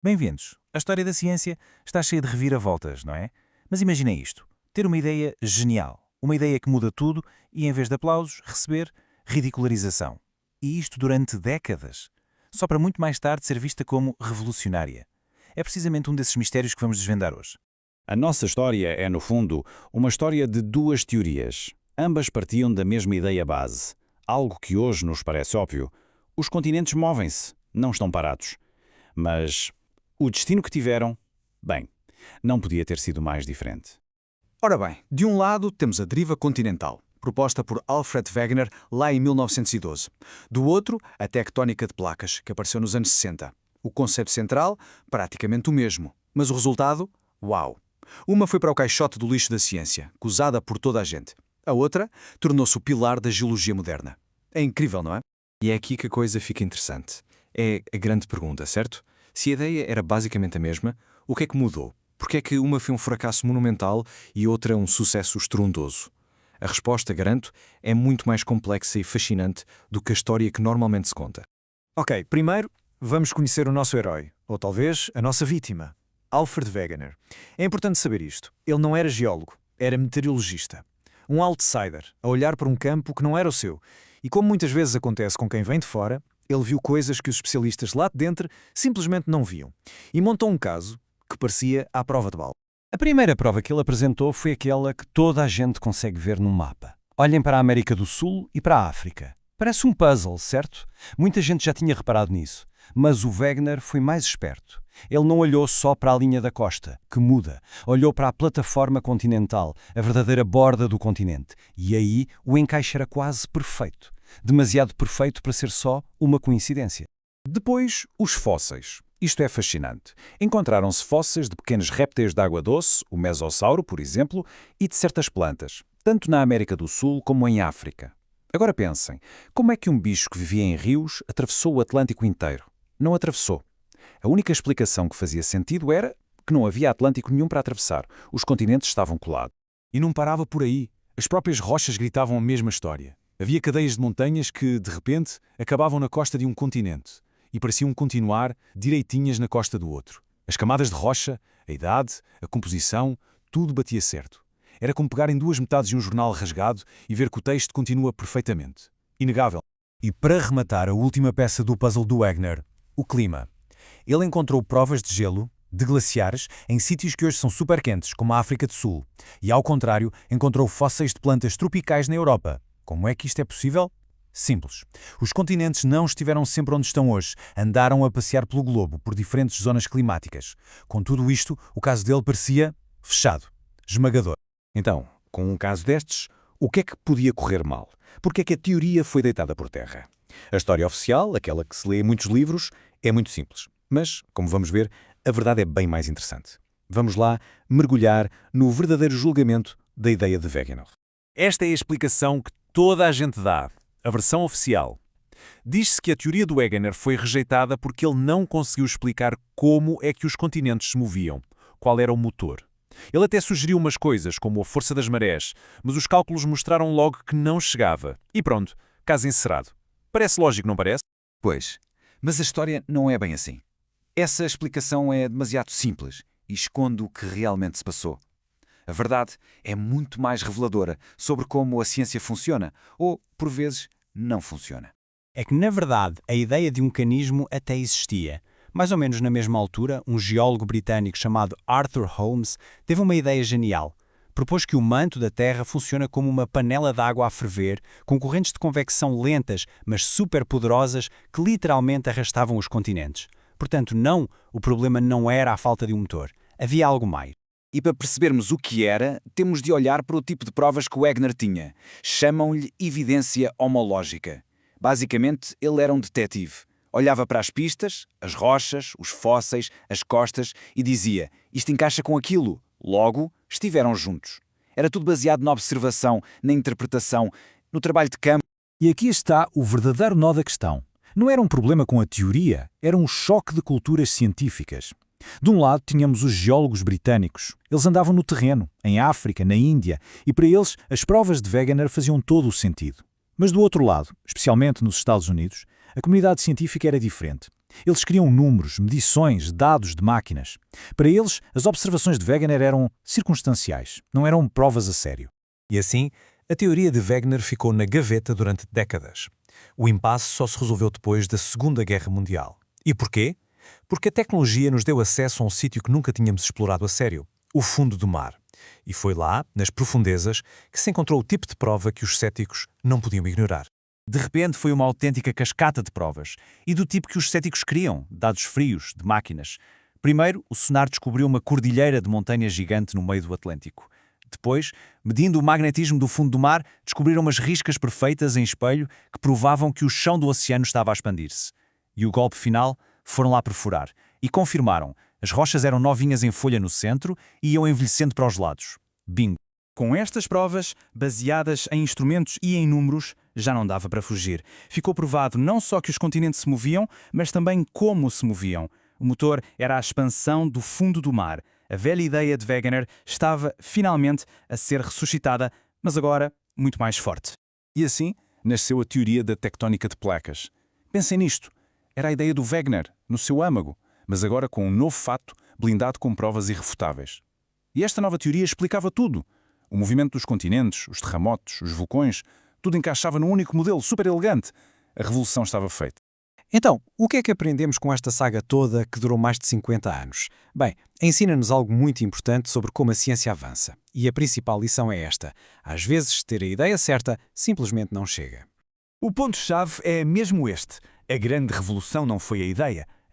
Bem-vindos. A história da ciência está cheia de reviravoltas, não é? Mas imaginem isto. Ter uma ideia genial. Uma ideia que muda tudo e, em vez de aplausos, receber ridicularização. E isto durante décadas. Só para muito mais tarde ser vista como revolucionária. É precisamente um desses mistérios que vamos desvendar hoje. A nossa história é, no fundo, uma história de duas teorias. Ambas partiam da mesma ideia base. Algo que hoje nos parece óbvio. Os continentes movem-se, não estão parados. Mas o destino que tiveram, bem, não podia ter sido mais diferente. Ora bem, de um lado temos a deriva continental, proposta por Alfred Wegener lá em 1912. Do outro, a tectónica de placas, que apareceu nos anos 60. O conceito central, praticamente o mesmo. Mas o resultado? Uau! Uma foi para o caixote do lixo da ciência, gozada por toda a gente. A outra tornou-se o pilar da geologia moderna. É incrível, não é? E é aqui que a coisa fica interessante. É a grande pergunta, certo? Se a ideia era basicamente a mesma, o que é que mudou? Porque é que uma foi um fracasso monumental e outra um sucesso estrondoso? A resposta, garanto, é muito mais complexa e fascinante do que a história que normalmente se conta. Ok, primeiro vamos conhecer o nosso herói, ou talvez a nossa vítima, Alfred Wegener. É importante saber isto. Ele não era geólogo, era meteorologista. Um outsider, a olhar para um campo que não era o seu. E como muitas vezes acontece com quem vem de fora, ele viu coisas que os especialistas lá de dentro simplesmente não viam. E montou um caso que parecia à prova de bala. A primeira prova que ele apresentou foi aquela que toda a gente consegue ver num mapa. Olhem para a América do Sul e para a África. Parece um puzzle, certo? Muita gente já tinha reparado nisso. Mas o Wegener foi mais esperto. Ele não olhou só para a linha da costa, que muda. Olhou para a plataforma continental, a verdadeira borda do continente. E aí o encaixe era quase perfeito. Demasiado perfeito para ser só uma coincidência. Depois, os fósseis. Isto é fascinante. Encontraram-se fósseis de pequenos répteis de água doce, o mesossauro, por exemplo, e de certas plantas, tanto na América do Sul como em África. Agora pensem, como é que um bicho que vivia em rios atravessou o Atlântico inteiro? Não atravessou. A única explicação que fazia sentido era que não havia Atlântico nenhum para atravessar. Os continentes estavam colados. E não parava por aí. As próprias rochas gritavam a mesma história. Havia cadeias de montanhas que, de repente, acabavam na costa de um continente e pareciam continuar direitinhas na costa do outro. As camadas de rocha, a idade, a composição, tudo batia certo. Era como pegar em duas metades de um jornal rasgado e ver que o texto continua perfeitamente. Inegável. E para rematar a última peça do puzzle do Wegener, o clima. Ele encontrou provas de gelo, de glaciares, em sítios que hoje são super quentes, como a África do Sul. E, ao contrário, encontrou fósseis de plantas tropicais na Europa. Como é que isto é possível? Simples. Os continentes não estiveram sempre onde estão hoje. Andaram a passear pelo globo, por diferentes zonas climáticas. Com tudo isto, o caso dele parecia fechado, esmagador. Então, com um caso destes, o que é que podia correr mal? Porque é que a teoria foi deitada por terra? A história oficial, aquela que se lê em muitos livros, é muito simples. Mas, como vamos ver, a verdade é bem mais interessante. Vamos lá mergulhar no verdadeiro julgamento da ideia de Wegener. Esta é a explicação que toda a gente dá, a versão oficial. Diz-se que a teoria do Wegener foi rejeitada porque ele não conseguiu explicar como é que os continentes se moviam, qual era o motor. Ele até sugeriu umas coisas, como a força das marés, mas os cálculos mostraram logo que não chegava. E pronto, caso encerrado. Parece lógico, não parece? Pois, mas a história não é bem assim. Essa explicação é demasiado simples e esconde o que realmente se passou. A verdade é muito mais reveladora sobre como a ciência funciona, ou, por vezes, não funciona. É que, na verdade, a ideia de um mecanismo até existia. Mais ou menos na mesma altura, um geólogo britânico chamado Arthur Holmes teve uma ideia genial. Propôs que o manto da Terra funciona como uma panela de água a ferver, com correntes de convecção lentas, mas super poderosas, que literalmente arrastavam os continentes. Portanto, não, o problema não era a falta de um motor. Havia algo mais. E para percebermos o que era, temos de olhar para o tipo de provas que o Wegener tinha. Chamam-lhe evidência homológica. Basicamente, ele era um detetive. Olhava para as pistas, as rochas, os fósseis, as costas e dizia: isto encaixa com aquilo. Logo, estiveram juntos. Era tudo baseado na observação, na interpretação, no trabalho de campo. E aqui está o verdadeiro nó da questão. Não era um problema com a teoria, era um choque de culturas científicas. De um lado tínhamos os geólogos britânicos. Eles andavam no terreno, em África, na Índia, e para eles as provas de Wegener faziam todo o sentido. Mas do outro lado, especialmente nos Estados Unidos, a comunidade científica era diferente. Eles queriam números, medições, dados de máquinas. Para eles, as observações de Wegener eram circunstanciais, não eram provas a sério. E assim, a teoria de Wegener ficou na gaveta durante décadas. O impasse só se resolveu depois da Segunda Guerra Mundial. E porquê? Porque a tecnologia nos deu acesso a um sítio que nunca tínhamos explorado a sério, o fundo do mar. E foi lá, nas profundezas, que se encontrou o tipo de prova que os céticos não podiam ignorar. De repente foi uma autêntica cascata de provas, e do tipo que os céticos queriam, dados frios, de máquinas. Primeiro, o sonar descobriu uma cordilheira de montanhas gigante no meio do Atlântico. Depois, medindo o magnetismo do fundo do mar, descobriram umas riscas perfeitas em espelho que provavam que o chão do oceano estava a expandir-se. E o golpe final, foram lá perfurar. E confirmaram, as rochas eram novinhas em folha no centro e iam envelhecendo para os lados. Bingo! Com estas provas, baseadas em instrumentos e em números, já não dava para fugir. Ficou provado não só que os continentes se moviam, mas também como se moviam. O motor era a expansão do fundo do mar. A velha ideia de Wegener estava, finalmente, a ser ressuscitada, mas agora muito mais forte. E assim nasceu a teoria da tectónica de placas. Pensem nisto. Era a ideia do Wegener, no seu âmago, mas agora com um novo fato, blindado com provas irrefutáveis. E esta nova teoria explicava tudo. O movimento dos continentes, os terremotos, os vulcões, tudo encaixava num único modelo super elegante. A revolução estava feita. Então, o que é que aprendemos com esta saga toda que durou mais de 50 anos? Bem, ensina-nos algo muito importante sobre como a ciência avança. E a principal lição é esta. Às vezes, ter a ideia certa simplesmente não chega. O ponto-chave é mesmo este. A grande revolução não foi a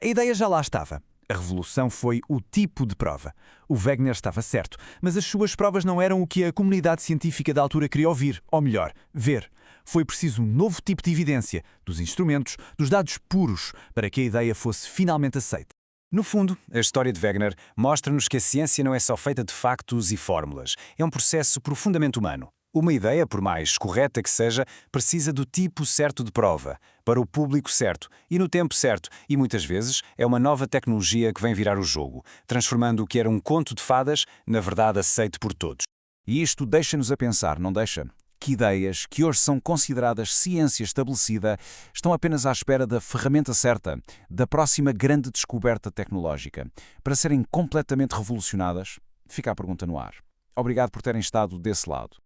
ideia já lá estava. A revolução foi o tipo de prova. O Wegener estava certo, mas as suas provas não eram o que a comunidade científica da altura queria ouvir, ou melhor, ver. Foi preciso um novo tipo de evidência, dos instrumentos, dos dados puros, para que a ideia fosse finalmente aceita. No fundo, a história de Wegener mostra-nos que a ciência não é só feita de factos e fórmulas. É um processo profundamente humano. Uma ideia, por mais correta que seja, precisa do tipo certo de prova, para o público certo e no tempo certo, e muitas vezes é uma nova tecnologia que vem virar o jogo, transformando o que era um conto de fadas, na verdade aceito por todos. E isto deixa-nos a pensar, não deixa? Que ideias, que hoje são consideradas ciência estabelecida, estão apenas à espera da ferramenta certa, da próxima grande descoberta tecnológica. Para serem completamente revolucionadas, fica a pergunta no ar. Obrigado por terem estado desse lado.